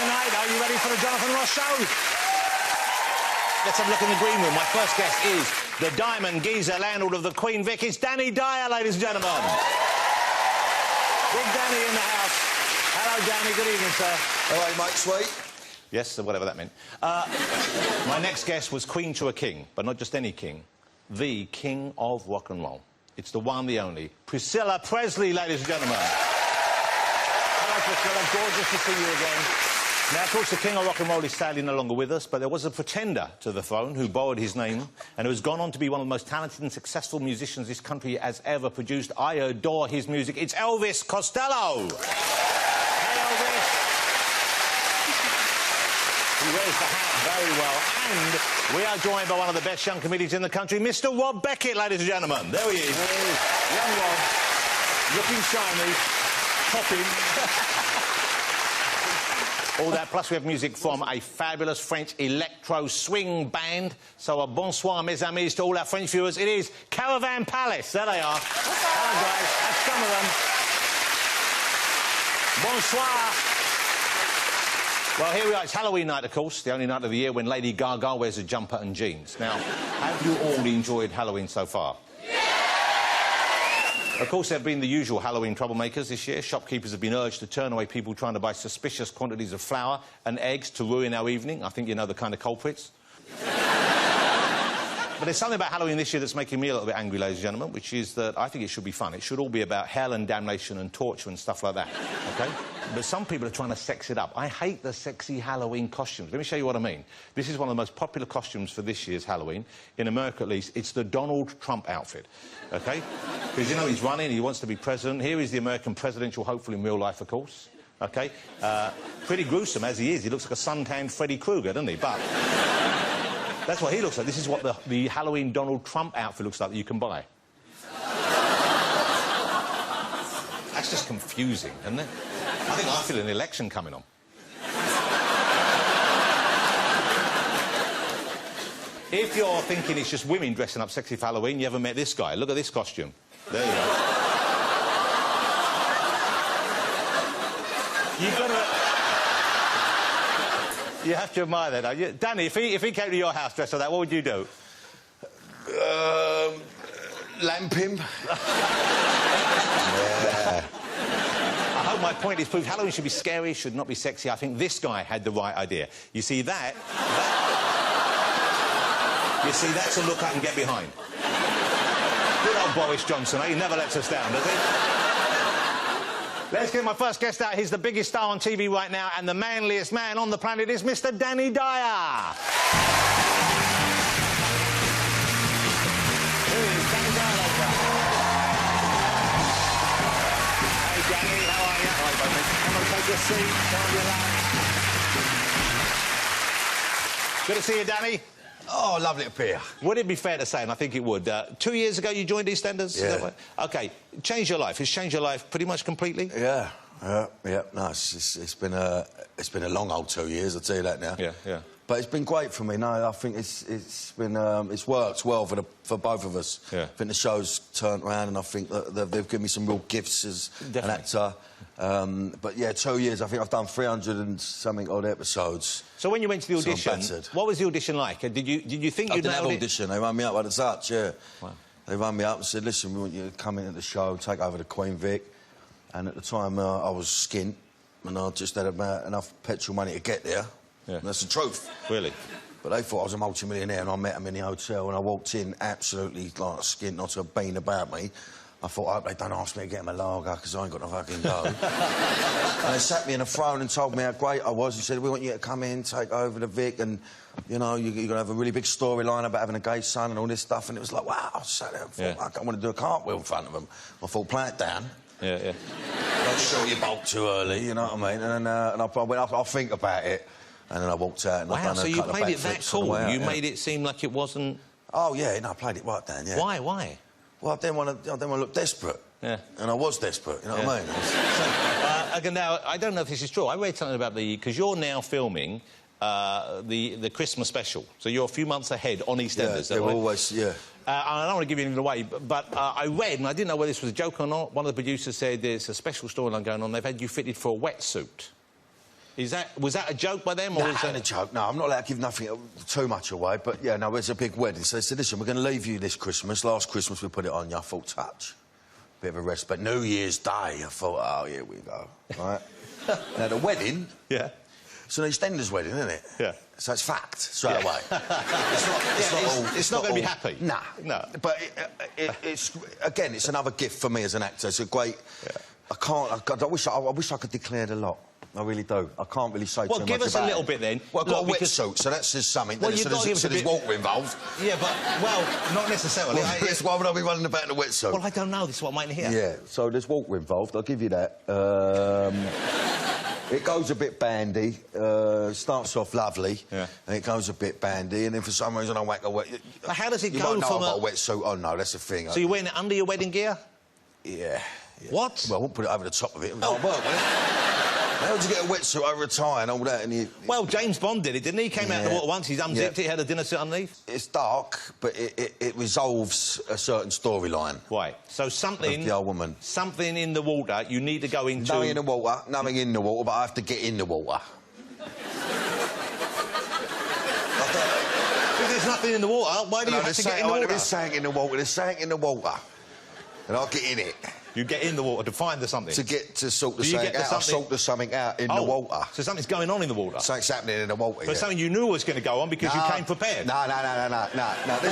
tonight. Are you ready for the Jonathan Ross Show? Let's have a look in the green room. My first guest is the Diamond Geezer landlord of the Queen Vic. It's Danny Dyer, ladies and gentlemen. Big Danny in the house. Hello, Danny. Good evening, sir. All right, mate, sweet. Yes, whatever that meant. My next guest was Queen to a King, but not just any king. The King of Rock and Roll. It's the one, the only. Priscilla Presley, ladies and gentlemen. Hello, Priscilla. Gorgeous to see you again. Now, of course, the King of Rock and Roll is sadly no longer with us, but there was a pretender to the throne who borrowed his name and who has gone on to be one of the most talented and successful musicians this country has ever produced. I adore his music. It's Elvis Costello. Hey, Elvis. He wears the hat very well. And we are joined by one of the best young comedians in the country, Mr. Rob Beckett, ladies and gentlemen. There he is. Hey. Young Rob, looking shiny, popping. All that, plus we have music from a fabulous French electro swing band. So a bonsoir, mes amis, to all our French viewers. It is Caravan Palace. There they are. Hello, guys. That's some of them. Bonsoir. Well, here we are. It's Halloween night, of course, the only night of the year when Lady Gaga wears a jumper and jeans. Now, have you all enjoyed Halloween so far? Of course, there have been the usual Halloween troublemakers this year. Shopkeepers have been urged to turn away people trying to buy suspicious quantities of flour and eggs to ruin our evening. I think you know the kind of culprits. But there's something about Halloween this year that's making me a little bit angry, ladies and gentlemen, which is that I think it should be fun. It should all be about hell and damnation and torture and stuff like that, OK? But some people are trying to sex it up. I hate the sexy Halloween costumes. Let me show you what I mean. This is one of the most popular costumes for this year's Halloween. In America, at least, it's the Donald Trump outfit, OK? Because, you know, he's running, he wants to be president. Here is the American presidential hopeful in real life, of course, OK? Pretty gruesome as he is. He looks like a suntanned Freddy Krueger, doesn't he? But that's what he looks like. This is what the Halloween Donald Trump outfit looks like that you can buy. That's just confusing, isn't it? I think I feel an election coming on. If you're thinking it's just women dressing up sexy for Halloween, you haven't met this guy. Look at this costume. There you go. You've got to... You have to admire that, don't you? Danny, if he came to your house dressed like that, what would you do? Lamp him. Yeah. I hope my point is proved. Halloween should be scary, should not be sexy. I think this guy had the right idea. You see that? You see, that's a look I can get behind. Good old Boris Johnson, eh? He never lets us down, does he? Let's get my first guest out. He's the biggest star on TV right now, and the manliest man on the planet is Mr. Danny Dyer. Here he is, Danny Dyer. Hey, Danny, how are you? Hi, baby. Come on, take your seat. Come on, relax. Good to see you, Danny. Oh, lovely to be here. Would it be fair to say, and I think it would, 2 years ago you joined EastEnders? Yeah. OK, changed your life. It's changed your life pretty much completely? Yeah. No, it's been a long old 2 years, I'll tell you that now. Yeah, yeah. But it's been great for me. No, I think it's worked well for both of us. Yeah. I think the show's turned around, and I think that they've given me some real gifts as an actor. But yeah, 2 years. I think I've done 300 and something odd episodes. So when you went to the audition, what was the audition like? Did you think you'd nailed it? I didn't have an audition. They rang me up by the touch. Yeah. Wow. They rang me up and said, "Listen, we want you to come into the show, take over the Queen Vic." And at the time, I was skint, and I just had about enough petrol money to get there. Yeah. And that's the truth. Really? But they thought I was a multi-millionaire, and I met them in the hotel, and I walked in absolutely like skint, not a bean about me. I thought, I hope they don't ask me to get them a lager, because I ain't got no fucking dough. And they sat me in a throne and told me how great I was. He said, "We want you to come in, take over the Vic, and, you know, you're going to have a really big storyline about having a gay son and all this stuff." And it was like, wow, I sat there and thought, I want to do a cartwheel in front of them. I thought, play it down. Yeah, yeah. Don't shoot your bolt too early, you know what I mean? And I went, I'll think about it. And then I walked out and I've done a couple of backflips. Wow, so you made it that cool? You made it seem like it wasn't... Oh, yeah, no, I played it right down, yeah. Why? Well, I didn't want to look desperate. Yeah. And I was desperate, you know what I mean? So, now, I don't know if this is true. I read something about because you're now filming the Christmas special. So you're a few months ahead on EastEnders. Yeah, they were always, yeah. I don't want to give you anything away, but I read, and I didn't know whether this was a joke or not, one of the producers said there's a special storyline going on. They've had you fitted for a wetsuit. Was that a joke by them, or was that a joke? No, I'm not allowed to give nothing too much away. But yeah, no, it's a big wedding. So they said, listen, we're going to leave you this Christmas. Last Christmas we put it on you. I thought, touch, bit of a rest. But New Year's Day, I thought, oh, here we go. Right. Now the wedding. Yeah. It's an EastEnders wedding, isn't it? Yeah. So it's fact straight away. It's not going to be happy. Nah. No. But it's again, it's another gift for me as an actor. It's a great. Yeah. I wish I could declare a lot. I really do. I can't really say too much about it. Well, give us a little bit then. Well, I've got a wetsuit, so that says something. Well, so there's water involved. Yeah, but, well, not necessarily. Why would I be running about in a wetsuit? Well, I don't know. This is what I'm waiting to hear. Yeah, so there's water involved. I'll give you that. It goes a bit bandy. Starts off lovely, and it goes a bit bandy, and then for some reason I whack a wetsuit. How does it go from from I've got a wetsuit on? No, that's the thing. So you're wearing it under your wedding gear? Yeah. What? Well, I won't put it over the top of it. Oh, well, how would you get a wetsuit over a tie and all that? And well, James Bond did it, didn't he? He came out of the water once, he's unzipped it, had a dinner suit underneath. It's dark, but it resolves a certain storyline. Right. So something... Of the old woman. Something in the water you need to go into... Nothing in the water, nothing in the water, but I have to get in the water. If there's nothing in the water, why do you have to get in the water? There is something in the water, there's something in the water. And I'll get in it. You get in the water to find the something? To sort the something out. I sort the something out in the water. So something's going on in the water? Something's happening in the water, But something you knew was going to go on because you came prepared? No. But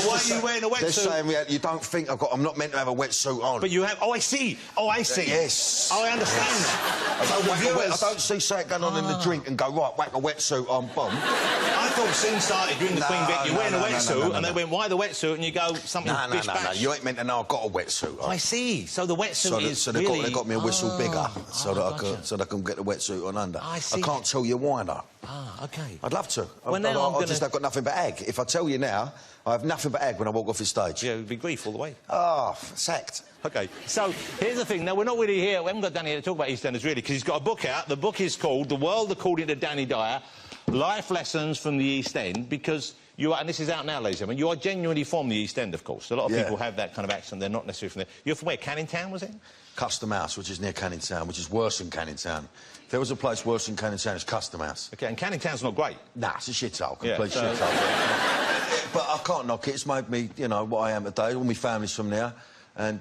why are you wearing a wetsuit? They're saying you don't think I'm not meant to have a wetsuit on. But you have... Oh, I see. Oh, I see. Yes. Oh, I understand that. I don't see something going on in the drink and go, right, whack a wetsuit on, bomb. I thought scene started during the Queen Vic, you're wearing a wetsuit, and they went, why the wetsuit? And you go, something bish bash. No, you ain't meant to know I've got a wetsuit on. I see. So the wetsuit is really... They got me a whistle bigger so that I can get the wetsuit on under. I see. I can't tell you why, though. Ah, OK. I'd love to. Well, I've got nothing but ag. If I tell you now, I have nothing but ag when I walk off the stage. Yeah, it'd be grief all the way. Oh, sacked. OK, so here's the thing. Now, we're not really here... We haven't got Danny here to talk about EastEnders, really, because he's got a book out. The book is called The World According to Danny Dyer, Life Lessons from the East End, because... You are, and this is out now, ladies and gentlemen, you are genuinely from the East End, of course. A lot of people have that kind of accent. They're not necessarily from there. You're from where? Canning Town, was it? Custom House, which is near Canning Town, which is worse than Canning Town. If there was a place worse than Canning Town, it's Custom House. OK, and Canning Town's not great. Nah, it's a shithole, complete shithole. But I can't knock it. It's made me, you know, what I am today. All my family's from there. And,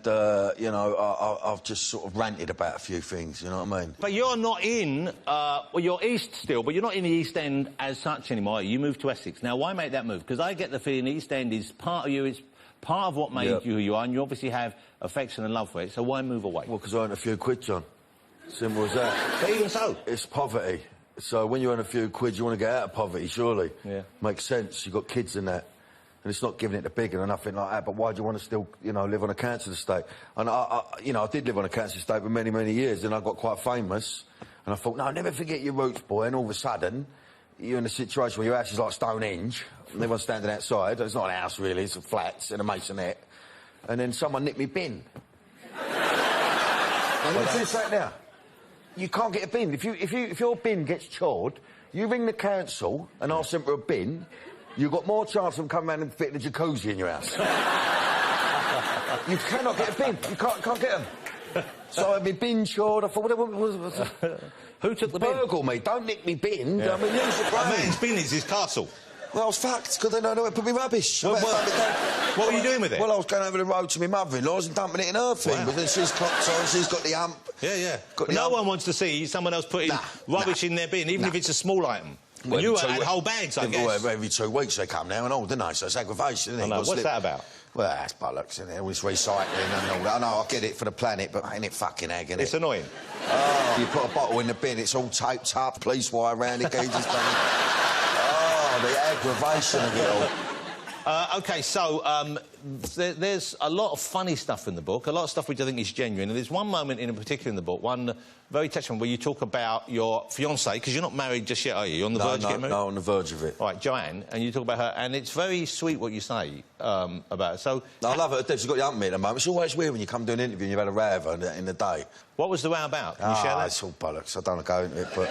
you know, I've just sort of ranted about a few things, you know what I mean? But you're not in... well, you're East still, but you're not in the East End as such anymore. You moved to Essex. Now, why make that move? Because I get the feeling the East End is part of you, it's part of what made you who you are, and you obviously have affection and love for it, so why move away? Well, because I earned a few quid, John. Simple as that. But even so? It's poverty. So when you earn a few quid, you want to get out of poverty, surely. Yeah. Makes sense. You've got kids and that. And it's not giving it to bigger or nothing like that, but why do you want to still, you know, live on a council estate? And, you know, I did live on a council estate for many, many years, and I got quite famous. And I thought, no, never forget your roots, boy. And all of a sudden, you're in a situation where your house is like Stonehenge, and everyone's standing outside. It's not a house, really, it's a flats and a masonette. And then someone nicked me bin. And what's this right now? You can't get a bin. If your bin gets chored, you ring the council and ask them for a bin, you've got more chance of them coming around and fitting a jacuzzi in your house. You cannot get a bin. You can't get them. So I had my bin chored. I thought, what who took the bin? Burgle me. Don't nick me bin. I mean, use the brain. A man's bin is his castle. Well, I was fucked, because they know where to put me rubbish. What were you doing with it? Well, I was going over the road to my mother-in-law's and dumping it in her thing, but then she's clocked on, she's got the hump. Yeah. No one wants to see someone else putting rubbish in their bin, even if it's a small item. Well, you had whole bags, I guess. Well, every 2 weeks they come now and all, didn't they? So it's aggravation, isn't it? I know. What's that about? Well, that's bollocks, isn't it? All this recycling and all that. I know, I get it for the planet, but ain't it fucking ag, innit? It's annoying. Oh, you put a bottle in the bin, it's all taped up, police wire around it, gauges done. Oh, the aggravation of it all. OK, so there's a lot of funny stuff in the book, a lot of stuff which I think is genuine, and there's one moment in particular in the book, one very touching, where you talk about your fiancée, because you're not married just yet, are you? You're on the verge of getting married? No, on the verge of it. All right, Joanne, and you talk about her, and it's very sweet what you say about her. So... I love her. She's got the hump me at the moment. It's always weird when you come do an interview and you've had a row with her in the day. What was the row about? Can you share that? It's all bollocks. I don't want to go into it, but...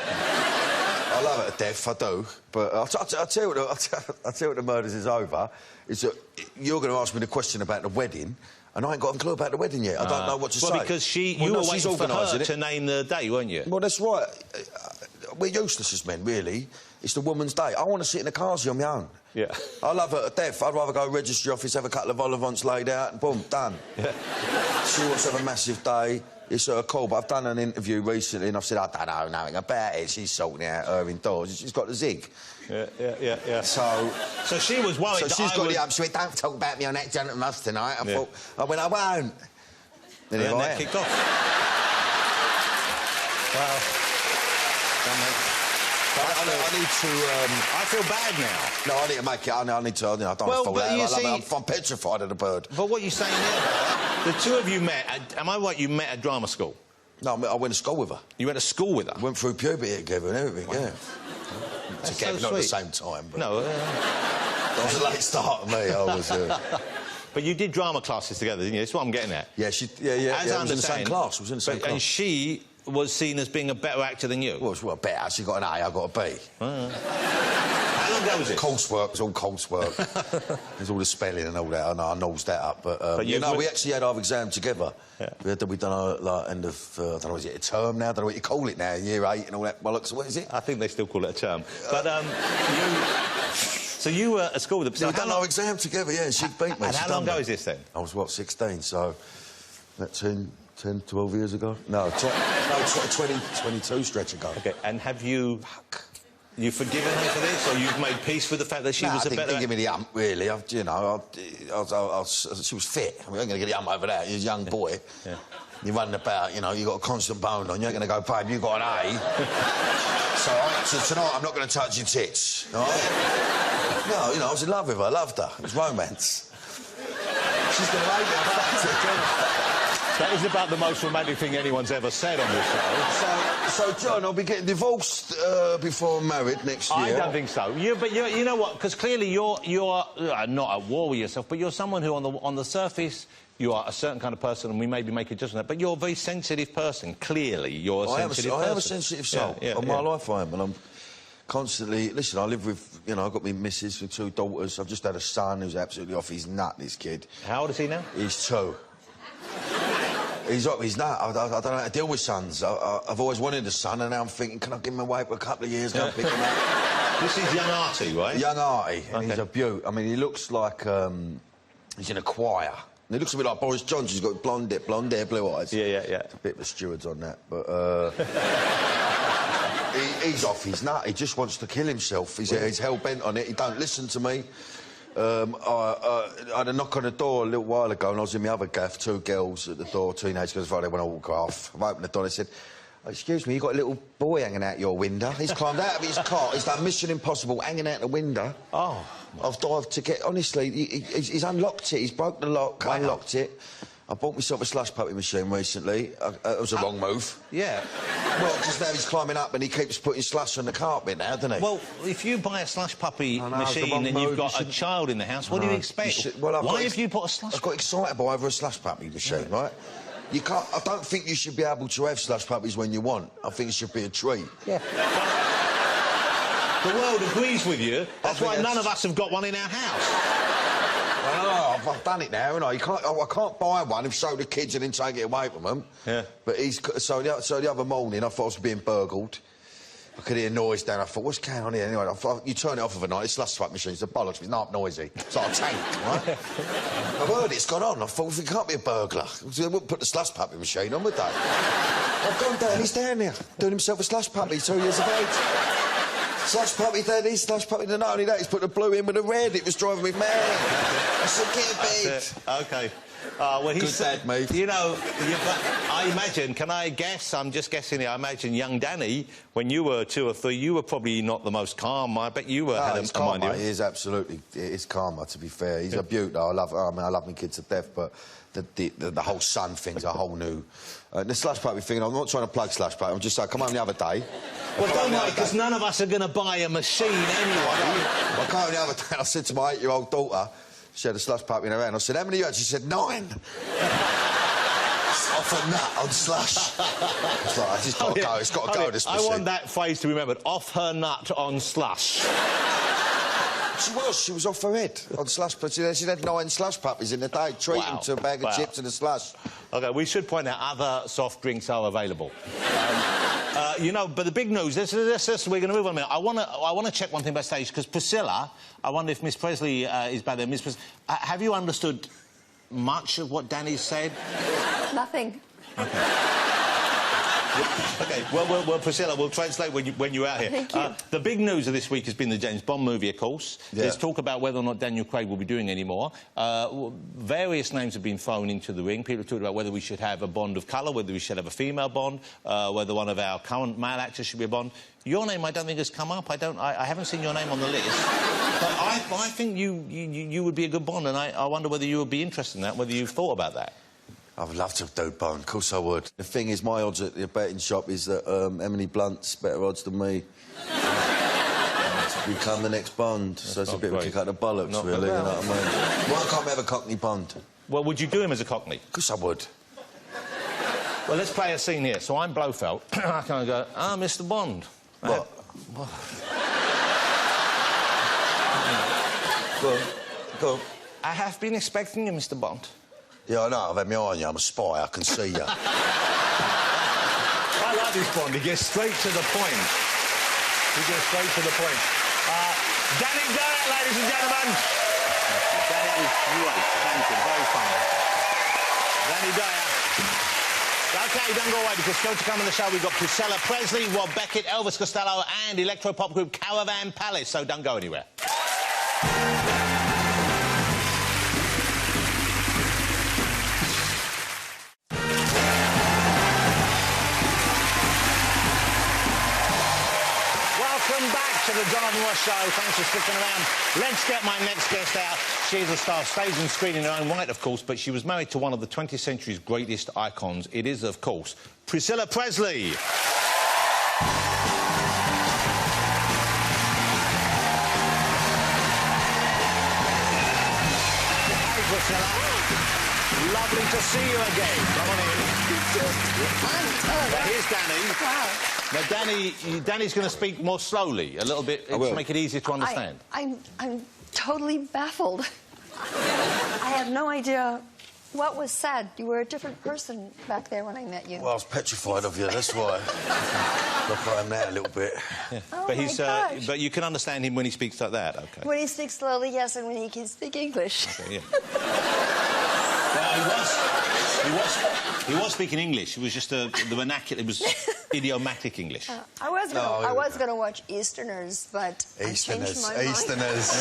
I love it to death, I do. But I'll tell you what the murders is over, is that you're going to ask me the question about the wedding, and I ain't got a clue about the wedding yet. I don't know what to say. Well, because you were waiting for her to name the day, weren't you? Well, that's right. we're useless as men, really. It's the woman's day. I want to sit in the cars on my own. Yeah. I love her to death. I'd rather go to registry office, have a couple of vol-au-vents laid out, and boom, done. Yeah. She wants to have a massive day. It's cool, but I've done an interview recently and I've said, I don't know nothing about it. She's sorting out her indoors. She's got the zig. Yeah. So she was worried so that she's I got would... the upswing. Don't talk about me on that Gentleman Must tonight. I went, I won't. And then that kicked off. Well, I need to... I feel bad now. No, I need to make it... I need to... I don't Well, fall but out. you see... I'm petrified of the bird. But what you're saying there about that, the two of you met... Am I right, you met at drama school? No, I went to school with her. You went to school with her? Went through puberty together and everything, yeah. That's Together, so not at the sweet. same time, but... No, That was a late start for me, I was... But you did drama classes together, didn't you? That's what I'm getting at. Yeah, yeah. As I was in the same class. Was in the same class. And she was seen as being a better actor than you? Well, better. She got an A, I got a B. How long ago was it? Coursework, it was all coursework. There's all the spelling and all that, I nosed that up. But you know, we actually had our exam together. Yeah. We done our like, end of, I don't know, is it a term now? I don't know what you call it now, year 8 and all that bollocks. What is it? I think they still call it a term. But, So you were at school with her... So we done our exam together, yeah, she beat me. And how long ago is this, then? I was, what, 16, so... That 10, 12 years ago? No, 22 stretch ago. OK, and have you... You forgiven her for this, or you've made peace with the fact that she was a better... I didn't give me the hump, really. You know, she was fit. I mean, I ain't going to get the hump over that. He was a young boy. Yeah. You're running about, you know, you've got a constant bone on. You ain't going to go, babe, you got an A. so tonight I'm not going to touch your tits, all right? No, you know, I was in love with her. I loved her. It was romance. She's going to hate me. I fucked it. That is about the most romantic thing anyone's ever said on this show. So John, I'll be getting divorced before I'm married next year. I don't think so. But you know what? Because clearly you're not at war with yourself, but you're someone who, on the surface, you are a certain kind of person, and we maybe make a judgment. But you're a very sensitive person. Clearly, you're a sensitive person. I have a sensitive soul. My life I am, and I'm constantly... Listen, I live with... You know, I've got my missus with 2 daughters. I've just had a son who's absolutely off his nut, this kid. How old is he now? He's 2. He's up his nut. I don't know how to deal with sons. I've always wanted a son, and now I'm thinking, can I give him away for a couple of years, go pick him up? This is young Artie, right? Young Artie, and he's a beaut. I mean, he looks like he's in a choir. And he looks a bit like Boris Johnson. He's got blonde hair, blue eyes. Yeah. It's a bit of a steward's on that, but... he's off his nut. He just wants to kill himself. He's hell-bent on it. He don't listen to me. I had a knock on the door a little while ago, and I was in my other gaff, 2 girls at the door, teenage girls, they want to walk off. I've opened the door and they said, oh, excuse me, you got a little boy hanging out your window. He's climbed out of his cot, he's done Mission Impossible, hanging out the window. Oh. I've dived to get... Honestly, he's unlocked it, he's broke the lock, unlocked it. I bought myself a slush puppy machine recently. It was a wrong move. Yeah. Well, just now he's climbing up and he keeps putting slush on the carpet now, doesn't he? Well, if you buy a slush puppy machine and you've got a child in the house, what do you expect? Why have you put a slush... I got excitable over a slush puppy machine, right? You can't... I don't think you should be able to have slush puppies when you want. I think it should be a treat. Yeah. The world agrees with you. That's why none of us have got one in our house. Oh, I've done it now, haven't I? I can't buy one and show the kids and then take it away from them. Yeah. But so the other morning, I thought I was being burgled. I could hear noise down. I thought, what's going on here? Anyway, I thought, you turn it off overnight. It's slush puppy machine. It's a bollocks. It's not noisy. It's like a tank, right? I've heard it's gone on. I thought, well, it can't be a burglar. They wouldn't put the slush puppy machine on, would they? I've gone down. He's down there doing himself a slush puppy. 2 years of age. Slush puppy daddy, slush puppy... Not only that, he's put the blue in with the red. It was driving me mad. I said, get a bed. OK. Well, he's... Good dad, mate. You know, I imagine... Can I guess? I'm just guessing here. I imagine young Danny, when you were 2 or 3, you were probably not the most calm. I bet you were... he's calm, mate. He is absolutely... He's calmer, to be fair. He's a beaut, though. I love my kids to death, but... The whole son thing's a whole new... the slush puppy thing, I'm not trying to plug slush puppy, I'm just saying, come home the other day... Well, don't worry, because none of us are going to buy a machine anyway. I came home the other day and I said to my 8-year-old daughter, she had a slush puppy in her hand, I said, how many you had? She said, 9. Off a nut on slush. It's like, it's got to go, it's got to go, this machine. I want that phrase to be remembered, off her nut on slush. She was off her head on slush, but she had 9 slush puppies in the day, treat them to a bag of chips and a slush. OK, we should point out other soft drinks are available. You know, but the big news, we're going to move on a minute. I want to check one thing backstage, because Priscilla, I wonder if Miss Presley is back there. Miss Presley, have you understood much of what Danny said? Nothing. OK. OK, well, Priscilla, we'll translate when you're out here. Thank you. The big news of this week has been the James Bond movie, of course. Yeah. There's talk about whether or not Daniel Craig will be doing any more. Various names have been thrown into the ring. People have talked about whether we should have a Bond of colour, whether we should have a female Bond, whether one of our current male actors should be a Bond. Your name, I don't think, has come up. I haven't seen your name on the list. But I think you would be a good Bond, and I wonder whether you would be interested in that, whether you've thought about that. I would love to do Bond, of course I would. The thing is, my odds at the betting shop is that Emily Blunt's better odds than me. To become the next Bond, so it's a bit of a kick out the bollocks, really, you know what I mean? Why can't we have a Cockney Bond? Well, would you do him as a Cockney? Of course I would. Well, let's play a scene here. So I'm Blofeld. I kind of go, Mr. Bond. What? Go on. I have been expecting you, Mr. Bond. Yeah, I know, I've had my eye on you, I'm a spy, I can see you. I like this Bond, he gets straight to the point. Danny Dyer, ladies and gentlemen. Danny, that was great, thank you, very funny. Danny Dyer. OK, don't go away, because still to come on the show, we've got Priscilla Presley, Rob Beckett, Elvis Costello and electro-pop group Caravan Palace, so don't go anywhere. Welcome back to the Jonathan Ross Show. Thanks for sticking around. Let's get my next guest out. She's a star, stage and screen in her own right, of course, but she was married to one of the 20th century's greatest icons. It is, of course, Priscilla Presley. Hi, Priscilla. Lovely to see you again. Come on in. Well, here's Danny. Wow. Now, Danny's going to speak more slowly, a little bit, to make it easier to understand. I'm totally baffled. I have no idea what was said. You were a different person back there when I met you. Well, I was petrified of you, that's why. Look, I am now a little bit. Yeah. Oh, but my gosh. but you can understand him when he speaks like that, OK? When he speaks slowly, yes, and when he can speak English. Okay, yeah. Well, he was speaking English. It was just the vernacular. It was idiomatic English. I was going to watch Easterners, but I changed my mind. Easterners.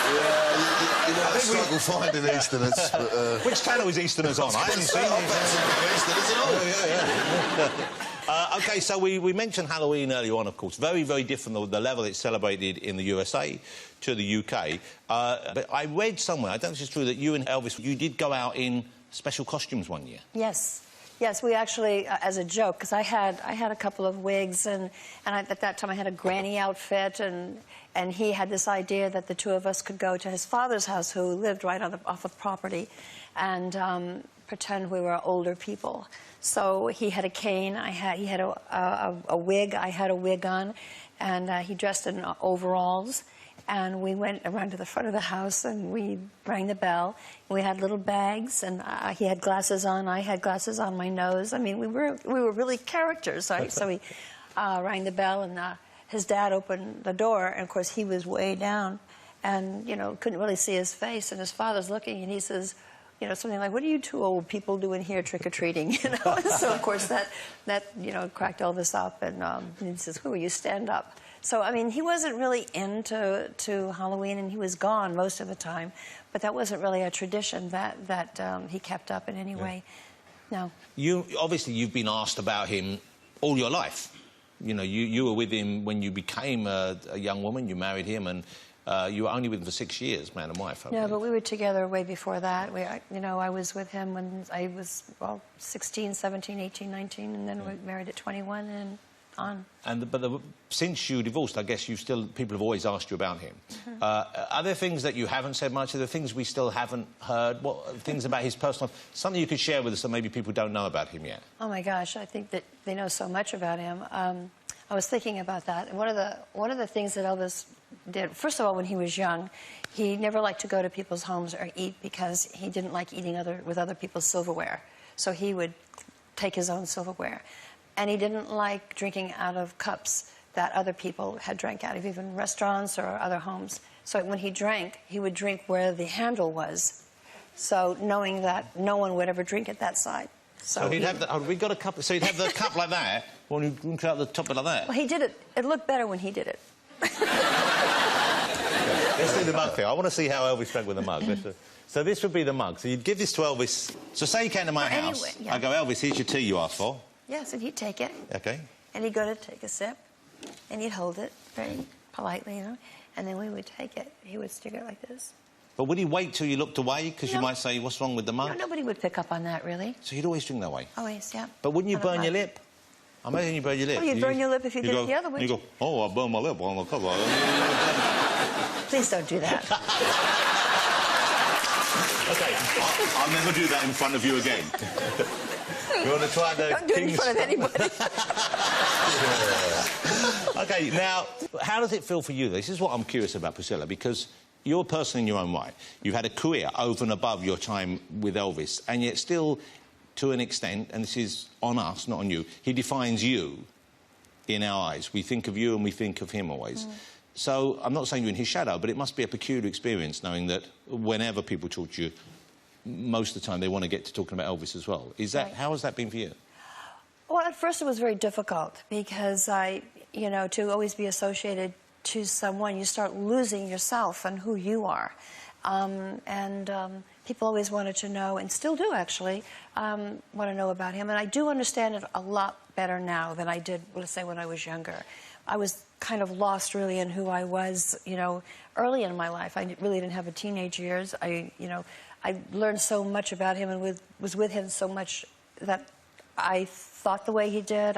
Yeah, you know, I struggle finding Easterners. But, Which channel is Easterners on? I haven't seen Easterners at all. Yeah. OK, so we mentioned Halloween earlier on, of course. Very, very different, the level it's celebrated in the USA to the UK. But I read somewhere, I don't know if it's true, that you and Elvis, you did go out in special costumes one year. Yes. Yes, we actually, as a joke, because I had a couple of wigs, and at that time I had a granny outfit, and he had this idea that the two of us could go to his father's house, who lived right off the property, and pretend we were older people. So he had a cane, he had a wig, I had a wig on, and he dressed in overalls. And we went around to the front of the house and we rang the bell. We had little bags, and he had glasses on, I had glasses on my nose. I mean, we were really characters, right? So we rang the bell, and his dad opened the door, and of course he was way down, and you know, couldn't really see his face. And his father's looking, and he says, you know, something like, "What are you two old people doing here trick-or-treating?" You know. So of course that you know, cracked Elvis up, and he says, "Who are you? Stand up." So, I mean, he wasn't really into Halloween, and he was gone most of the time. But that wasn't really a tradition that he kept up in any way. No. Obviously, you've been asked about him all your life. You know, you were with him when you became a young woman. You married him, and you were only with him for 6 years, man and wife. No, but we were together way before that. You know, I was with him when I was, well, 16, 17, 18, 19, and then we married at 21, and on. But since you divorced, I guess people have always asked you about him. Are there things that you haven't said much? Are there things we still haven't heard? What things about his personal... Something you could share with us that maybe people don't know about him yet? Oh, my gosh, I think that they know so much about him. I was thinking about that. And one of the things that Elvis did, first of all, when he was young, he never liked to go to people's homes or eat, because he didn't like eating with other people's silverware. so he would take his own silverware. And he didn't like drinking out of cups that other people had drank out of, even restaurants or other homes. So when he drank, he would drink where the handle was, so knowing that no one would ever drink at that side. So he'd have the... Oh, we got a cup... So he'd have the cup like that, or he'd drink out the top of it like that? Well, he did it. It looked better when he did it. Let's do the mug thing. I want to see how Elvis drank with the mug. So this would be the mug. So you'd give this to Elvis. So say you came to my house. Anyway, yeah. I go, Elvis, here's your tea you asked for. Yes, and he'd take it. OK. And he'd go to take a sip, and he'd hold it very politely, you know, and then we would take it. He would stick it like this. But would he wait till you looked away? Because you might say, what's wrong with the mug? No, nobody would pick up on that, really. So you'd always drink that way? Always, yeah. But wouldn't you burn your lip? I imagine you burn your lip. Oh, you'd burn your lip if you did it the other way. You go, oh, I burned my lip on the cover. Please don't do that. OK, I'll never do that in front of you again. You want to try the... Don't do it in front of anybody. OK, now, how does it feel for you? This is what I'm curious about, Priscilla, because you're a person in your own right. You've had a career over and above your time with Elvis, and yet still, to an extent, and this is on us, not on you, he defines you in our eyes. We think of you and we think of him always. So I'm not saying you're in his shadow, but it must be a peculiar experience knowing that whenever people talk to you, most of the time they want to get to talking about Elvis as well. Is that... Right. How has that been for you? Well, at first it was very difficult because you know, to always be associated to someone, you start losing yourself and who you are. People always wanted to know, and still do actually, want to know about him. And I do understand it a lot better now than I did, let's say, when I was younger. I was kind of lost, really, in who I was, you know, early in my life. I really didn't have a teenage years. You know, I learned so much about him and was with him so much that I thought the way he did.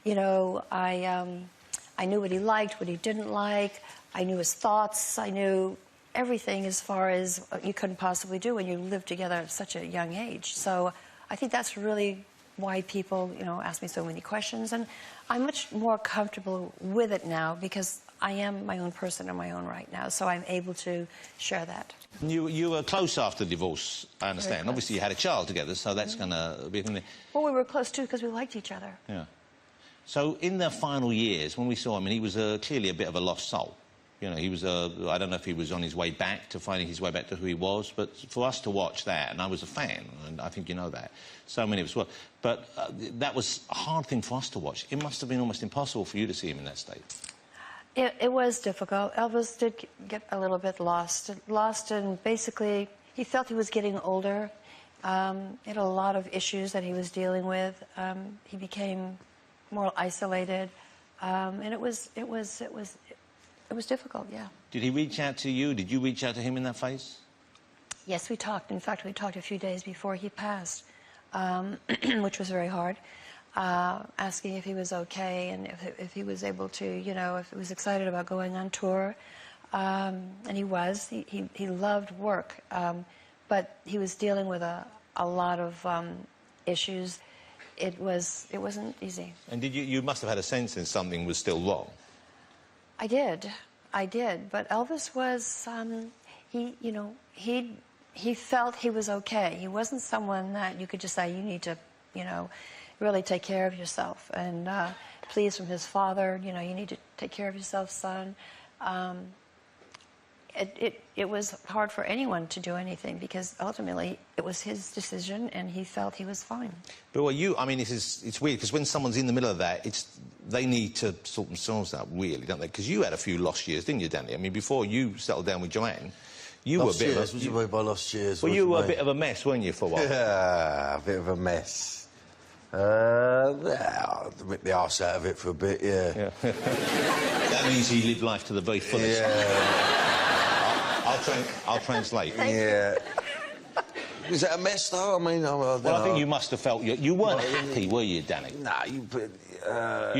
You know, I knew what he liked, what he didn't like. I knew his thoughts. I knew everything as far as you couldn't possibly do when you lived together at such a young age. So I think that's really why people, you know, ask me so many questions. And I'm much more comfortable with it now because I am my own person in my own right now, so I'm able to share that. You were close after the divorce, I understand. Obviously, you had a child together, so that's going to be... Well, we were close, too, because we liked each other. Yeah. So in the final years, when we saw him, and he was clearly a bit of a lost soul. You know, he was I don't know if he was on his way back to finding his way back to who he was, but for us to watch that, and I was a fan, and I think you know that, so many of us were, but that was a hard thing for us to watch. It must have been almost impossible for you to see him in that state. It was difficult. Elvis did get a little bit lost, and basically he felt he was getting older. He had a lot of issues that he was dealing with. He became more isolated, and it was difficult, yeah. Did he reach out to you? Did you reach out to him in that phase? Yes, we talked. In fact, we talked a few days before he passed, which was very hard. Asking if he was okay and if he was able to, you know, if he was excited about going on tour. And he was. He loved work, but he was dealing with a lot of issues. It wasn't easy. And did you must have had a sense that something was still wrong? I did. But Elvis was, you know, he felt he was okay. He wasn't someone that you could just say, you need to, you know, really take care of yourself. And please, from his father, you know, you need to take care of yourself, son. It was hard for anyone to do anything because ultimately it was his decision and he felt he was fine. But well, I mean, it's weird because when someone's in the middle of that, they need to sort themselves out, really, don't they? Because you had a few lost years, didn't you, Danny? I mean, before you settled down with Joanne, you were a bit of a... What do you mean by lost years? Well, you were a bit of a mess, weren't you, for a while? Yeah, a bit of a mess. Rip the arse out of it for a bit, yeah. That means he lived life to the very fullest. Yeah. I'll translate. Yeah. Is that a mess, though? I mean, I think you must have felt... You weren't happy, were you, Danny? Nah, you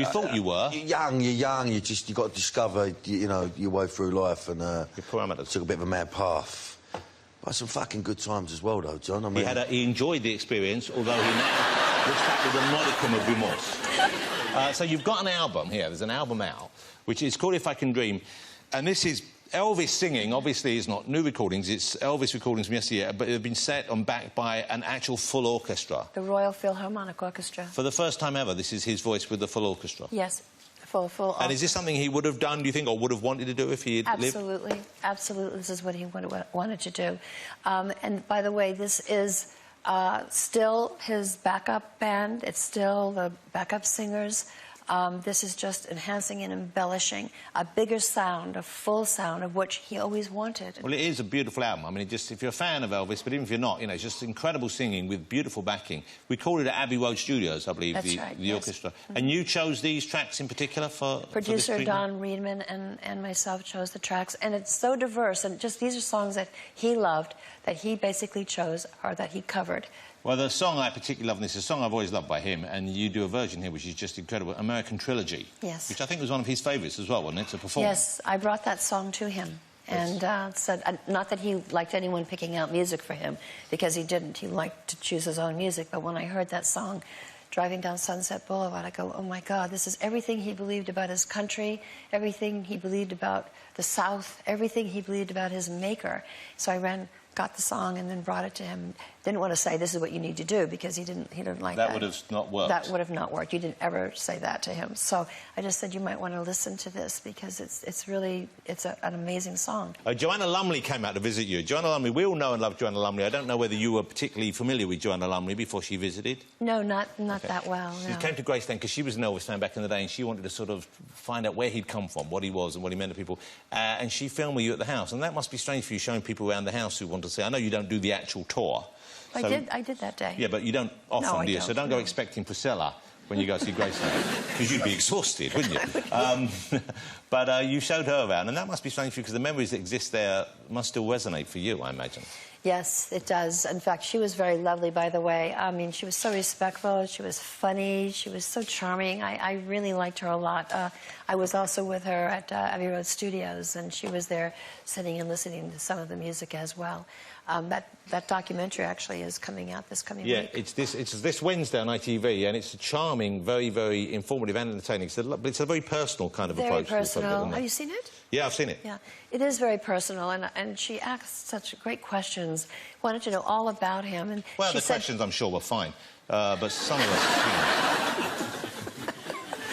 thought you were? You're young, you got to discover, you know, your way through life, and... Your parameters. Took a bit of a mad path. But some fucking good times as well, though, John. I mean... He enjoyed the experience, although he now looks back with a modicum of remorse. So you've got an album here, there's an album out, which is called If I Can Dream, and this is Elvis singing, obviously, is not new recordings. It's Elvis recordings from yesteryear, but they've been set and backed by an actual full orchestra. The Royal Philharmonic Orchestra. For the first time ever, this is his voice with the full orchestra. Yes, full. And is this something he would have done, do you think, or would have wanted to do if he had lived? Absolutely, absolutely. This is what he wanted to do. And by the way, this is still his backup band. It's still the backup singers. This is just enhancing and embellishing a bigger sound, a full sound of which he always wanted. Well, it is a beautiful album. I mean, if you're a fan of Elvis, but even if you're not, you know, it's just incredible singing with beautiful backing. We called it at Abbey Road Studios, I believe, That's right, the yes. orchestra. And you chose these tracks in particular for Producer this Don Reedman and myself chose the tracks, and it's so diverse, and just these are songs that he loved, that he basically chose, or that he covered. Well, the song I particularly love, and this is a song I've always loved by him, and you do a version here which is just incredible, American Trilogy. Yes. Which I think was one of his favourites as well, wasn't it, to perform? Yes, I brought that song to him. And said, not that he liked anyone picking out music for him, because he didn't. He liked to choose his own music. But when I heard that song, driving down Sunset Boulevard, I go, oh, my God, this is everything he believed about his country, everything he believed about the South, everything he believed about his maker. So I got the song and then brought it to him. Didn't want to say, this is what you need to do, because he didn't like that. That would have not worked. That would have not worked. You didn't ever say that to him. So I just said, you might want to listen to this, because it's really an amazing song. Joanna Lumley came out to visit you. Joanna Lumley, we all know and love Joanna Lumley. I don't know whether you were particularly familiar with Joanna Lumley before she visited. No, not that well, no. She came to Graceland because she was an Elvis fan back in the day, and she wanted to sort of find out where he'd come from, what he was and what he meant to people. And she filmed with you at the house. And that must be strange for you, showing people around the house who want to see. I know you don't do the actual tour. I did that day. Yeah, but you don't often, no, do you? Don't, so don't go expecting Priscilla when you go see Graceland, because you'd be exhausted, wouldn't you? But you showed her around, and that must be strange for you, because the memories that exist there must still resonate for you, I imagine. Yes, it does. In fact, she was very lovely, by the way. I mean, she was so respectful, she was funny, she was so charming. I really liked her a lot. I was also with her at Abbey Road Studios, and she was there sitting and listening to some of the music as well. That documentary actually is coming out this coming week. Yeah, it's this Wednesday on ITV, and it's a charming, very, very informative and entertaining. But it's a very personal kind of approach. Very personal. Have you seen it? Yeah, I've seen it. Yeah, it is very personal, and she asked such great questions. Wanted to know all about him, and well, the said, questions I'm sure were fine, but some of us, you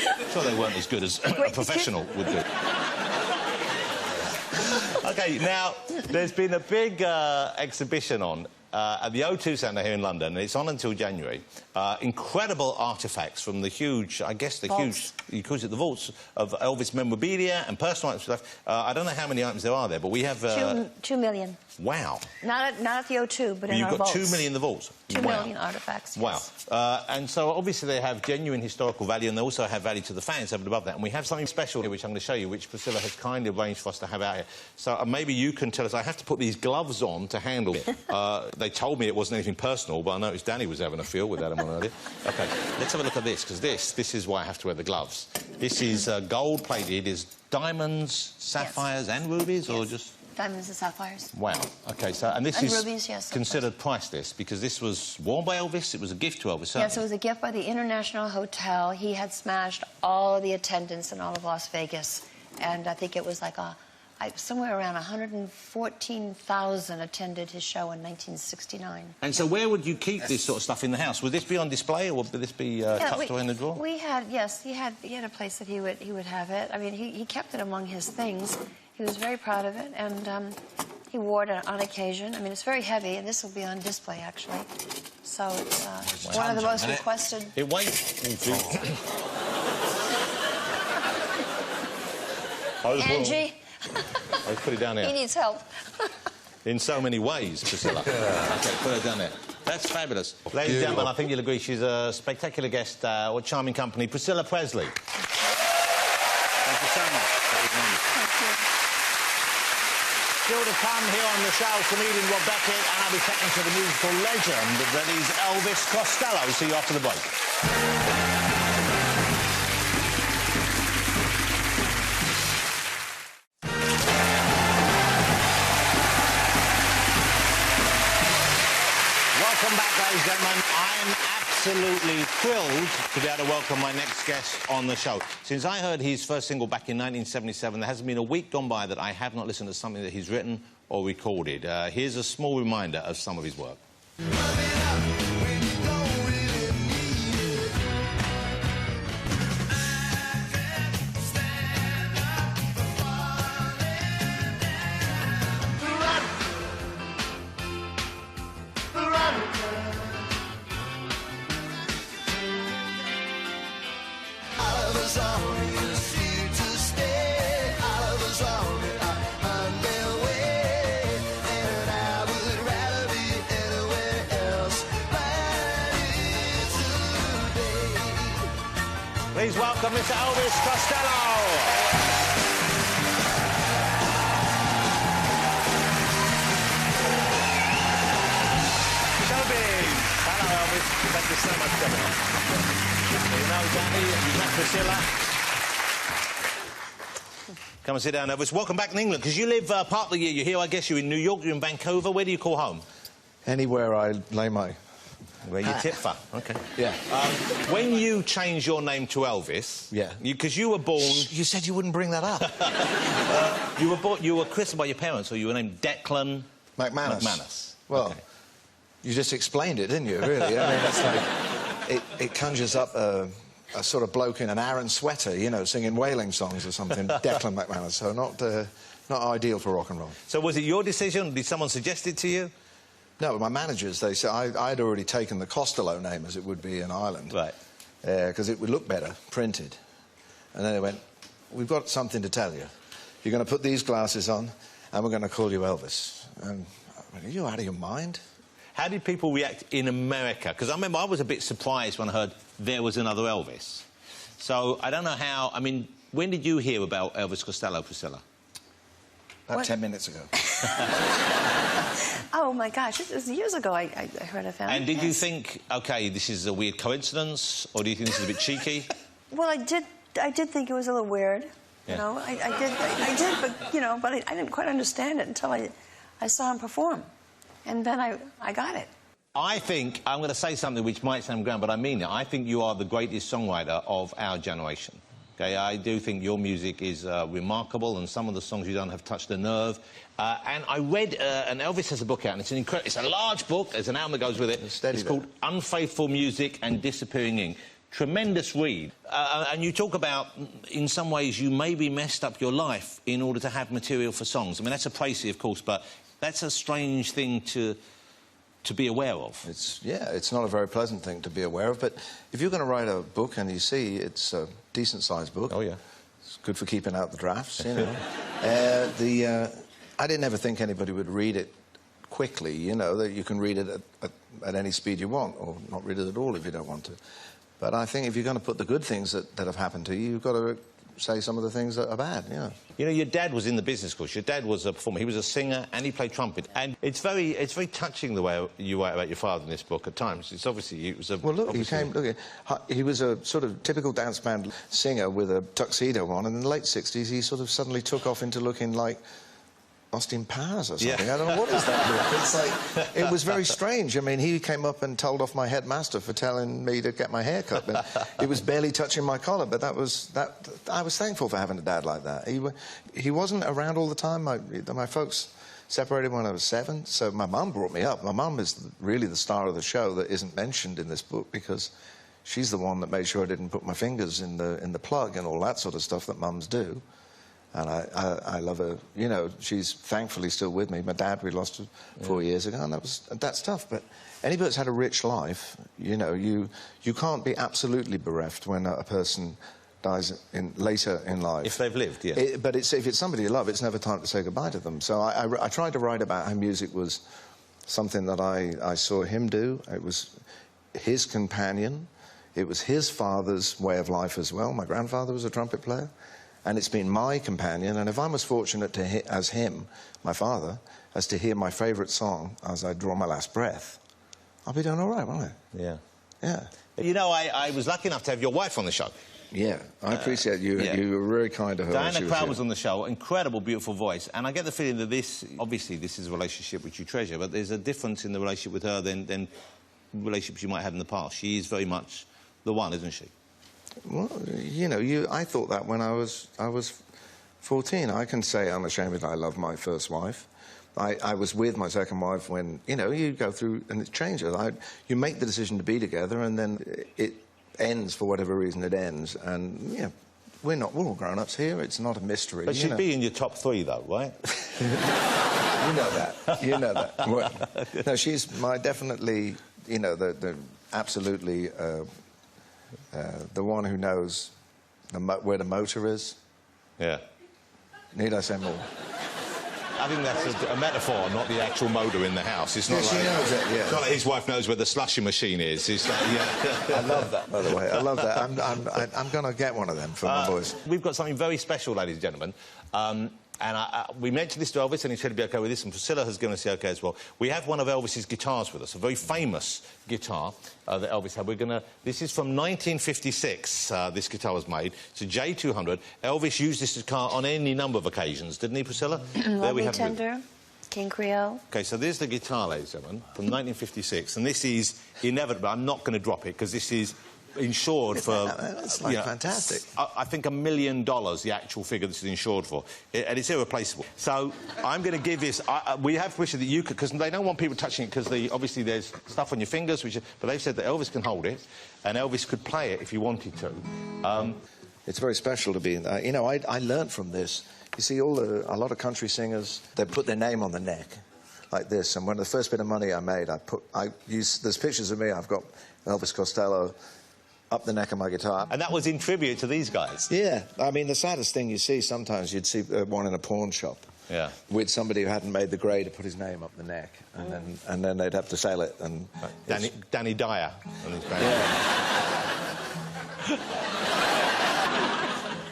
know, I'm sure they weren't as good as a professional would do. OK, now, there's been a big exhibition on at the O2 Centre here in London, and it's on until January. Incredible artefacts from the huge, I guess the vaults. huge, you call it the vaults of Elvis memorabilia and personal items and stuff. I don't know how many items there are there, but we have... 2 million. Wow. Not at the O2, but in our You've got vaults. 2 million in the vaults? 2 million artefacts, yes. Wow. And so, obviously, they have genuine historical value, and they also have value to the fans over and above that. And we have something special here, which I'm going to show you, which Priscilla has kindly arranged for us to have out here. So maybe you can tell us... I have to put these gloves on to handle it. They told me it wasn't anything personal, but I noticed Danny was having a feel with that one earlier. OK, let's have a look at this, because this is why I have to wear the gloves. This is gold-plated. Is diamonds, sapphires and rubies, or just... Diamonds and sapphires. Wow. OK, so... And this is rubies, yes, considered priceless, because this was worn by Elvis. It was a gift to Elvis, certainly. Yes, it was a gift by the International Hotel. He had smashed all of the attendance in all of Las Vegas. And I think it was like somewhere around 114,000 attended his show in 1969. And so where would you keep this sort of stuff in the house? Would this be on display, or would this be tucked away in the drawer? We had, yes, he had a place that he would have it. I mean, he kept it among his things. He was very proud of it, and he wore it on occasion. I mean, it's very heavy, and this will be on display, actually. So it's one of the most requested... It weighs... Angie? Let's put it down here. He needs help. In so many ways, Priscilla. OK, put her down there. That's fabulous. Ladies and gentlemen, I think you'll agree she's a spectacular guest, or charming company, Priscilla Presley. Thank you so much. Thank you. Still to come here on the show, comedian Rob Beckett, and I'll be taking to the musical legend that is Elvis Costello. See you after the break. Welcome back, ladies and gentlemen. I'm absolutely thrilled to be able to welcome my next guest on the show. Since I heard his first single back in 1977, there hasn't been a week gone by that I have not listened to something that he's written or recorded. Here's a small reminder of some of his work. Please welcome Mr. Elvis Costello. Showbiz. Hello, Elvis. Thank you so much for coming on. You know Danny, you met Priscilla. Come and sit down, Elvis. Welcome back to England, because you live part of the year. You're here, I guess you're in New York, you're in Vancouver. Where do you call home? Anywhere I lay my... Where you tip for. OK. Yeah. When you changed your name to Elvis... Yeah. Because you were born... You said you wouldn't bring that up. You were christened by your parents, or you were named Declan... McManus. Well, okay. You just explained it, didn't you, really? I mean, it's like... It conjures up a sort of bloke in an Aran sweater, you know, singing whaling songs or something. Declan McManus, so not ideal for rock and roll. So was it your decision? Did someone suggest it to you? No, my managers, they said... I'd already taken the Costello name, as it would be in Ireland. Right. Because it would look better, printed. And then they went, we've got something to tell you. You're going to put these glasses on, and we're going to call you Elvis. And I went, are you out of your mind? How did people react in America? Because I remember I was a bit surprised when I heard there was another Elvis. So I don't know how... I mean, when did you hear about Elvis Costello, Priscilla? About 10 minutes ago. Oh, my gosh. It was years ago I heard of him. And did you think, OK, this is a weird coincidence, or do you think this is a bit cheeky? Well, I did think it was a little weird. Yeah. You know, I did, but, you know, but I didn't quite understand it until I saw him perform. And then I got it. I think, I'm going to say something which might sound grand, but I mean it. I think you are the greatest songwriter of our generation. OK, I do think your music is remarkable, and some of the songs you done have touched a nerve. And I read, and Elvis has a book out, and it's a large book. There's an album that goes with it. It's called Unfaithful Music and Disappearing Ink. Tremendous read. And you talk about, in some ways, you maybe messed up your life in order to have material for songs. I mean, that's a précis, of course, but that's a strange thing to be aware of. It's not a very pleasant thing to be aware of, but if you're going to write a book and you see it's a decent-sized book... Oh, yeah. It's good for keeping out the drafts, you know. I didn't ever think anybody would read it quickly, you know, that you can read it at any speed you want, or not read it at all if you don't want to. But I think if you're going to put the good things that have happened to you, you've got to say some of the things that are bad, you know. You know, your dad was in the business, of course. Your dad was a performer. He was a singer and he played trumpet. And it's very touching the way you write about your father in this book at times. It's obviously... It was a, well, look, he was a sort of typical dance band singer with a tuxedo on, and in the late 60s he sort of suddenly took off into looking like Austin Powers or something. Yeah. I don't know, what is that look? It's like... It was very strange. I mean, he came up and told off my headmaster for telling me to get my hair cut. But it was barely touching my collar, but I was thankful for having a dad like that. He wasn't around all the time. My folks separated when I was 7, so my mum brought me up. My mum is really the star of the show that isn't mentioned in this book, because she's the one that made sure I didn't put my fingers in the plug and all that sort of stuff that mums do. And I love her. You know, she's thankfully still with me. My dad, we lost 4 years ago, and that's tough. But anybody that's had a rich life, you know, you can't be absolutely bereft when a person dies later in life. If they've lived, yeah. But if it's somebody you love, it's never time to say goodbye to them. So I tried to write about how music was something that I saw him do. It was his companion. It was his father's way of life as well. My grandfather was a trumpet player. And it's been my companion, and if I'm as fortunate as him, my father, as to hear my favourite song as I draw my last breath, I'll be doing all right, won't I? Yeah. Yeah. You know, I was lucky enough to have your wife on the show. Yeah, I appreciate you. Yeah. You were very kind to her. Diana Crowd was on the show, incredible, beautiful voice, and I get the feeling that obviously this is a relationship which you treasure, but there's a difference in the relationship with her than relationships you might have had in the past. She is very much the one, isn't she? Well, you know, I thought that when I was 14. I can say unashamedly I love my first wife. I was with my second wife when, you know, you go through and it changes. You make the decision to be together and then it ends for whatever reason it ends. And, you know, we're all grown-ups here. It's not a mystery. But she'd be in your top 3, though, right? You know that. You know that. Well, no, she's definitely, you know, absolutely the one who knows where the motor is. Yeah. Need I say more? I think that's a metaphor, not the actual motor in the house. It's not she knows it, yeah. It's not like his wife knows where the slushing machine is. It's like, yeah. I love that, by the way. I love that. I'm going to get one of them for my boys. We've got something very special, ladies and gentlemen. We mentioned this to Elvis, and he said he'd be OK with this, and Priscilla has given us the OK as well. We have one of Elvis's guitars with us, a very famous guitar that Elvis had. This is from 1956, this guitar was made. It's a J200. Elvis used this guitar on any number of occasions, didn't he, Priscilla? There we have Tender, King Creole. OK, so there's the guitar, ladies and gentlemen, from 1956, and this is inevitable. I'm not going to drop it, because this is insured for... It's like fantastic. I think $1 million, the actual figure this is insured for. And it's irreplaceable. So I'm going to give this... we have permission that you could... Because they don't want people touching it, because obviously there's stuff on your fingers, but they've said that Elvis can hold it, and Elvis could play it if he wanted to. It's very special to be in that. You know, I learned from this. You see, a lot of country singers, they put their name on the neck, like this. And when the first bit of money I made, there's pictures of me. I've got Elvis Costello up the neck of my guitar. And that was in tribute to these guys? Yeah. I mean, the saddest thing you see, sometimes you'd see one in a pawn shop. Yeah. With somebody who hadn't made the grade to put his name up the neck. And then they'd have to sell it. And Danny Dyer. Yeah.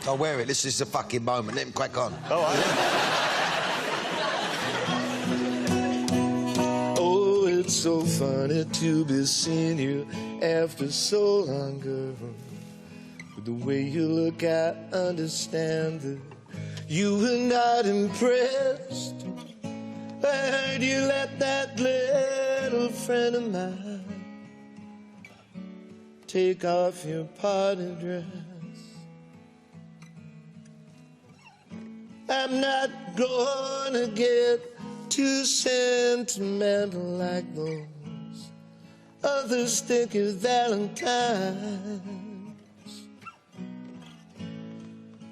I'll wear it. This is the fucking moment. Let him crack on. Oh, it's so funny to be seeing you after so long, girl. With the way you look, I understand that you were not impressed. I heard you let that little friend of mine take off your party dress. I'm not gonna get too sentimental like those other sticky valentines,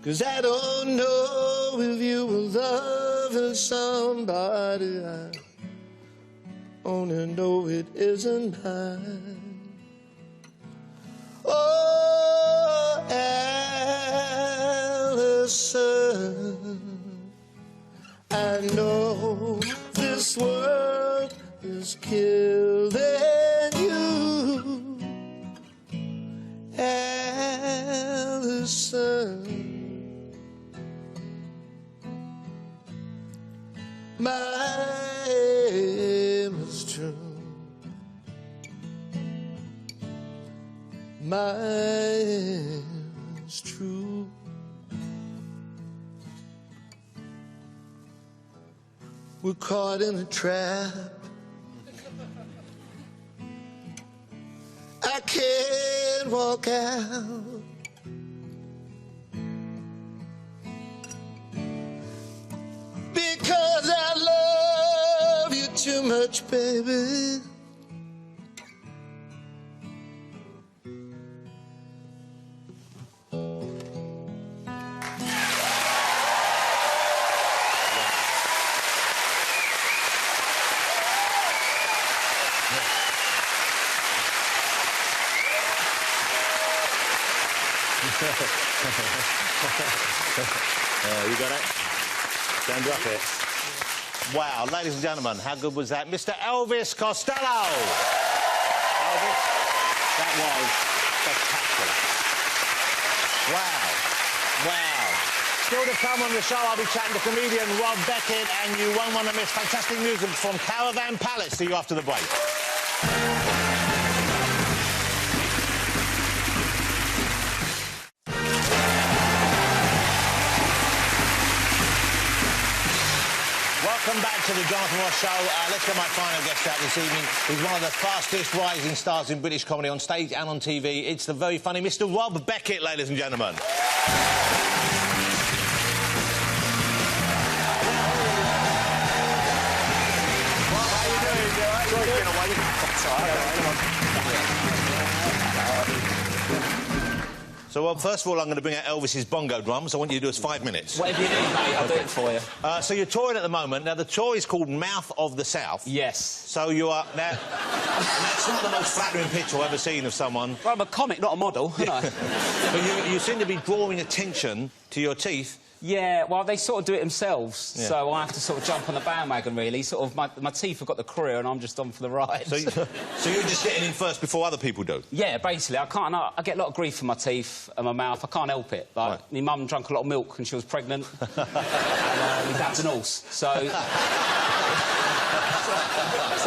'cause I don't know if you were loving somebody. I only know it isn't mine. Oh, Allison, I know this world is killing you, Allison. My aim is true. My aim is true. We're caught in a trap. I can't walk out. Because I love you too much, baby. You got it? Don't drop it. Wow, ladies and gentlemen, how good was that? Mr. Elvis Costello! Elvis, that was spectacular. Wow. Wow. Still to come on the show, I'll be chatting to comedian Rob Beckett, and you won't want to miss fantastic music from Caravan Palace. See you after the break. Welcome back to the Jonathan Ross Show. Let's get my final guest out this evening. He's one of the fastest rising stars in British comedy on stage and on TV. It's the very funny Mr. Rob Beckett, ladies and gentlemen. So, well, first of all, I'm going to bring out Elvis's bongo drums. I want you to do us 5 minutes. Whatever you need, mate, I'll do it for you. So you're touring at the moment. Now, the tour is called Mouth of the South. Yes. So you are... Now, that's not the most flattering picture I've ever seen of someone. Well, I'm a comic, not a model, you know. But you seem to be drawing attention to your teeth. Yeah, well, they sort of do it themselves, Yeah. so I have to sort of jump on the bandwagon, really. Sort of, my teeth have got the career and I'm just on for the ride. So you're just getting in first before other people do? Yeah, basically. I get a lot of grief for my teeth and my mouth. I can't help it. Like, Right. my mum drank a lot of milk when she was pregnant. And my dad's an horse, so... That's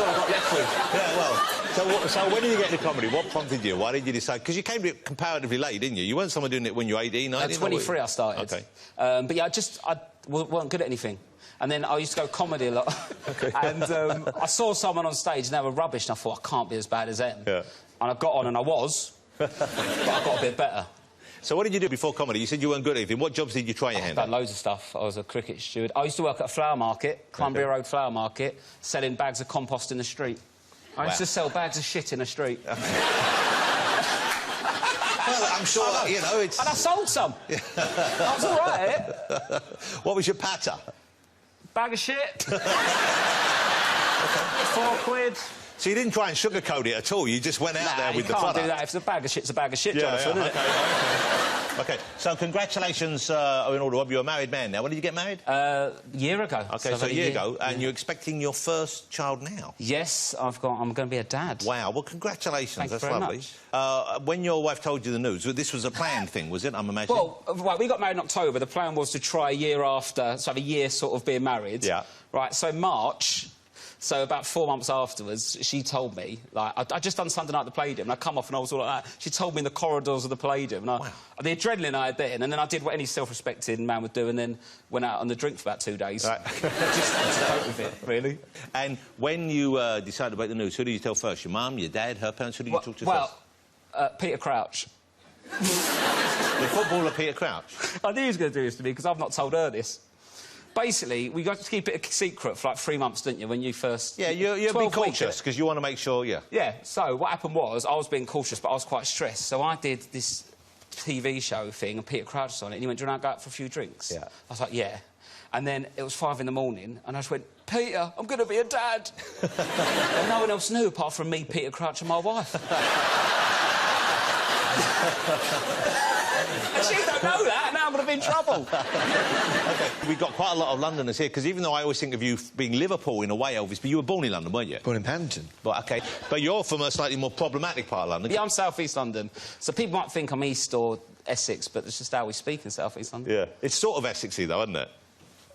all I got left with. Yeah, well... So when did you get into comedy? What prompted you? Why did you decide? Because you came to it comparatively late, didn't you? You weren't someone doing it when you were 18, 19? At 23 I started. OK. But yeah, I wasn't good at anything. And then I used to go comedy a lot. OK. And I saw someone on stage and they were rubbish and I thought, I can't be as bad as them. Yeah. And I got on and I was, but I got a bit better. So what did you do before comedy? You said you weren't good at anything. What jobs did you try your hand I've at? done loads of stuff. I was a cricket steward. I used to work at a flower market, Columbia Road Flower Market, selling bags of compost in the street. I used to sell bags of shit in the street. Well, I'm sure, you know, it's... And I sold some. I was all right at it. What was your patter? Bag of shit. 4 quid. So you didn't try and sugarcoat it at all? You just went out there with the product? you can't do that. If it's a bag of shit, it's a bag of shit, Yeah, Jonathan, yeah, isn't it? OK. So congratulations in order, Rob. You're a married man now. When did you get married? A year ago. OK, so a year ago. And you're expecting your first child now? Yes, I'm going to be a dad. Wow. Well, congratulations. Thank you That's very lovely. much. When your wife told you the news, this was a planned thing, was it, I'm imagining? Well, right, we got married in October. The plan was to try a year after, so have a year sort of being married. Yeah. Right, so March... So about 4 months afterwards, she told me, like, I'd just done Sunday night at the Palladium, and I come off and I was all like that. She told me in the corridors of the Palladium, and the adrenaline I had then, and then I did what any self-respecting man would do, and then went out on the drink for about 2 days. Right. Just to cope with it, really. And when you decided to break the news, who did you tell first? Your mum, your dad, her parents? Who did you talk to first? Peter Crouch. The footballer Peter Crouch? I knew he was going to do this to me, because I've not told her this. Basically, we got to keep it a secret for like 3 months, didn't you, when you first... Yeah, you're being cautious, because you want to make sure, yeah. Yeah, so what happened was, I was being cautious, but I was quite stressed. So I did this TV show thing, and Peter Crouch was on it, and he went, do you want to go out for a few drinks? Yeah. I was like, yeah. And then it was 5 in the morning, and I just went, Peter, I'm going to be a dad. And no one else knew, apart from me, Peter Crouch, and my wife. And she don't know that, now I'm going to be in trouble. OK, we've got quite a lot of Londoners here, because even though I always think of you being Liverpool in a way, Elvis, but you were born in London, weren't you? Born in Paddington. But, OK, but you're from a slightly more problematic part of London. Yeah, I'm South East London. So people might think I'm East or Essex, but it's just how we speak in South East London. Yeah. It's sort of Essexy, though, isn't it?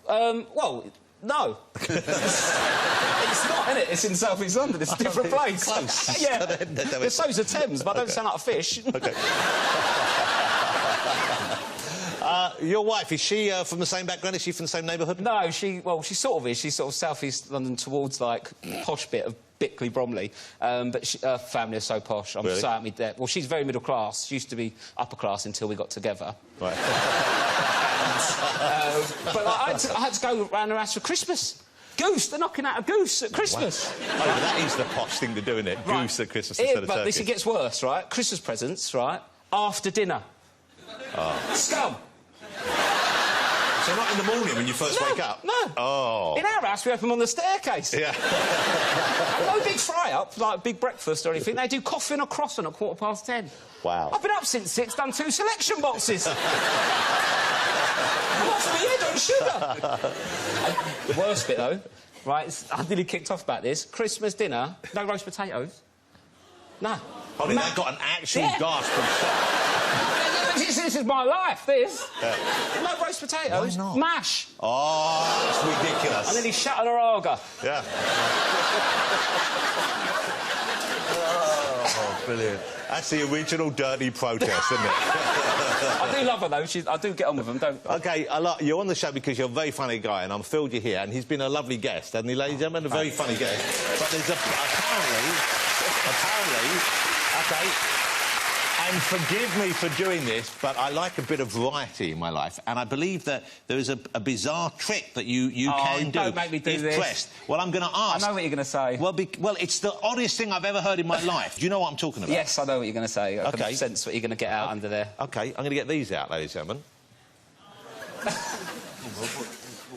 Well, no. It's not, is it? It's in South East London. It's a different place. Close. Yeah. So's the Thames, but I don't sound like a fish. OK. Your wife, is she from the same background? Is she from the same neighbourhood? No, she sort of is. She's sort of South East London towards, like, posh bit of Bickley, Bromley. But her family is so posh. I'm so out me there. Well, she's very middle class. She used to be upper class until we got together. Right. But I had to go round her house for Christmas. Goose, they're knocking out a goose at Christmas. Wow. Oh, that is the posh thing to do, isn't it? Right. Goose at Christmas instead of turkey. But this gets worse, right? Christmas presents, right? After dinner. Oh. Scum. So not in the morning when you first wake up? No. Oh. In our house, we have them on the staircase. Yeah. No big fry-up, like big breakfast or anything. They do coffee and a croissant at 10:15. Wow. I've been up since 6, done 2 selection boxes. I'm off my head on sugar. The worst bit, though, right, I nearly kicked off about this. Christmas dinner, no roast potatoes. No. Oh, that got an actual gasp of shock. This is my life, this. Yeah. No roast potatoes. Why not? Mash. Oh, that's ridiculous. And then he shut an Araga. Yeah. Oh, brilliant. That's the original dirty protest, isn't it? I do love her, though. I do get on with them, don't I? OK, you're on the show because you're a very funny guy, and I'm thrilled you're here, and he's been a lovely guest, hasn't he, ladies and gentlemen? A very funny guest. But there's apparently, OK, and forgive me for doing this, but I like a bit of variety in my life, and I believe that there is a bizarre trick that you can do. Don't make me do if this. Pressed. Well, I'm going to ask... I know what you're going to say. Well, it's the oddest thing I've ever heard in my life. Do you know what I'm talking about? Yes, I know what you're going to say. I OK. can sense what you're going to get out under there. OK, I'm going to get these out, ladies and gentlemen.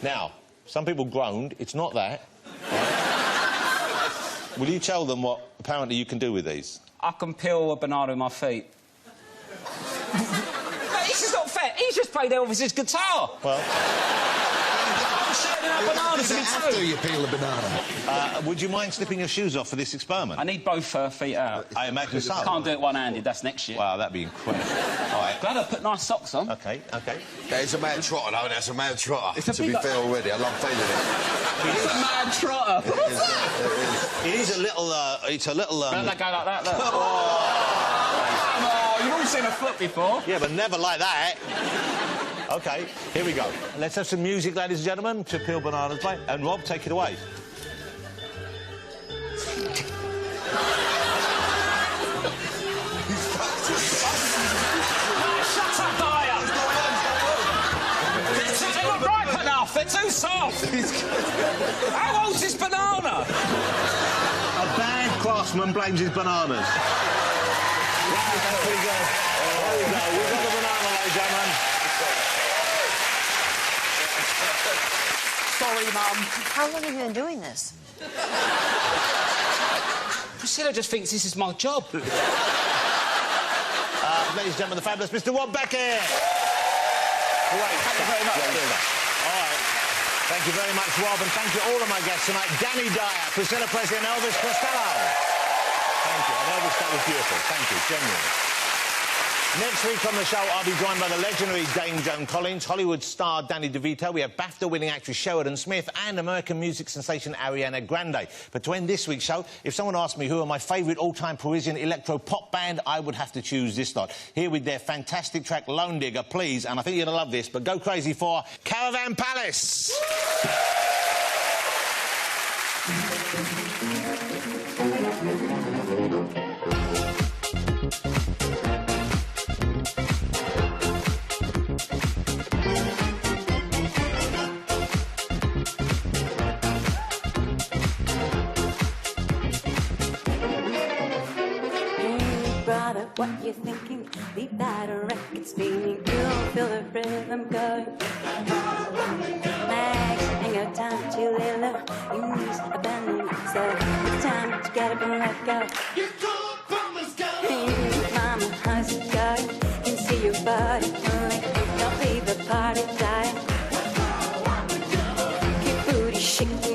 Now, some people groaned. It's not that. Right? Will you tell them what apparently you can do with these? I can peel a banana with my feet. Mate, this is not fair. He's just played Elvis's guitar. Well... I'm showing out bananas in After two. you peel the banana. would you mind slipping your shoes off for this experiment? I need both feet out. I imagine so. Can't do it one-handed. That's next year. Wow, that'd be incredible. All right. Glad I put nice socks on. OK, OK. It's a mad trotter, though. That's a mad trotter. It's a to be big- fair already, I love feeling it. It's a mad trotter. It is a little, it's a little... Don't let go like that, look. Oh, you've all seen a foot before. Yeah, but never like that. OK, here we go. Let's have some music, ladies and gentlemen, to peel bananas by. And Rob, take it away. Shut up, Dyer! They're not ripe enough. They're too soft. How old's this banana? A bad craftsman blames his bananas. Right, there we go. There we go. We've got the banana, ladies and gentlemen. Sorry, Mum. How long have you been doing this? Priscilla just thinks this is my job. Ladies and gentlemen, the fabulous Mr. Rob Beckett. Great. Thank you very much. All right. Thank you very much, Rob, and thank you all of my guests tonight. Danny Dyer, Priscilla Presley and Elvis Costello. Thank you. And Elvis, that was beautiful. Thank you, genuinely. Next week on the show, I'll be joined by the legendary Dame Joan Collins, Hollywood star Danny DeVito, we have BAFTA-winning actress Sheridan Smith and American music sensation Ariana Grande. But to end this week's show, if someone asked me who are my favourite all-time Parisian electro-pop band, I would have to choose this lot. Here with their fantastic track Lone Digger, please, and I think you're going to love this, but go crazy for Caravan Palace! What you thinking? Leave that record spinning. You'll feel the rhythm going. Max, ain't got time to lay low. Use a bending, so it's time to get up and let go. You call from the sky. Hey, mama, how's it going? Can see your body moving. Don't leave the party dying. Keep booty shaking.